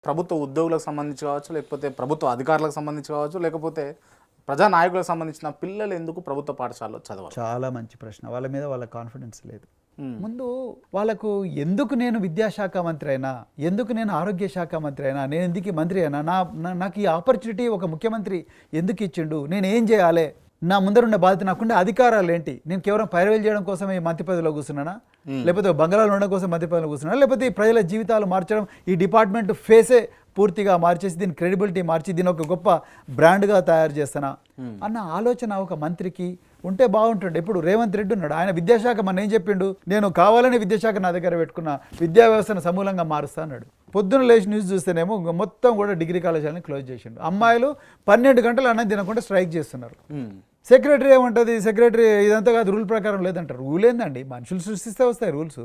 ప్రభుత్వ ఉద్యోగులకు సంబంధించి కావచ్చు, లేకపోతే ప్రభుత్వ అధికారులకు సంబంధించి కావచ్చు, లేకపోతే ప్రజానాయకులకు సంబంధించిన పిల్లలు ఎందుకు ప్రభుత్వ పాఠశాలలో చదవాలి? చాలా మంచి ప్రశ్న. వాళ్ళ మీద వాళ్ళ కాన్ఫిడెన్స్ లేదు. ముందు వాళ్ళకు ఎందుకు నేను విద్యాశాఖ మంత్రి అయినా, ఎందుకు నేను ఆరోగ్య శాఖ మంత్రి అయినా, నేను ఎందుకు మంత్రి అయినా, నాకు ఈ ఆపర్చునిటీ ఒక ముఖ్యమంత్రి ఎందుకు ఇచ్చిండు, నేను ఏం చేయాలి, నా ముందరున్న బాధ్యత, నాకుండే అధికారాలు ఏంటి, నేను కేవలం పైరవేలు చేయడం కోసం ఈ మంత్రి పదవిలో కూర్చున్నానా, లేకపోతే బంగాళాలు ఉండడం కోసం మంత్రి పదవిలో కూర్చున్నానా, లేకపోతే ఈ ప్రజల జీవితాలు మార్చడం, ఈ డిపార్ట్మెంట్ ఫేసే పూర్తిగా మార్చేసి దీని క్రెడిబిలిటీ మార్చి దీని ఒక గొప్ప బ్రాండ్గా తయారు చేస్తానా అన్న ఆలోచన ఒక మంత్రికి ఉంటే బాగుంటుండే. ఇప్పుడు రేవంత్ రెడ్డి ఉన్నాడు, ఆయన విద్యాశాఖ మన ఏం చెప్పిండు, నేను కావాలని విద్యాశాఖ నా దగ్గర పెట్టుకున్న, విద్యా వ్యవస్థను సమూలంగా మారుస్తా అన్నాడు. పొద్దున్న లేచి న్యూస్ చూస్తేనేమో మొత్తం కూడా డిగ్రీ కాలేజీలను క్లోజ్ చేసిండు. అమ్మాయిలు 12 గంటలు అన్నం తినకుండా స్ట్రైక్ చేస్తున్నారు. సెక్రటరీ ఏమంటుంది, సెక్రటరీ ఇదంతా కాదు, రూల్ ప్రకారం లేదంటారు. రూల్ ఏందండి, మనుషులు సృష్టిస్తే వస్తాయి రూల్స్.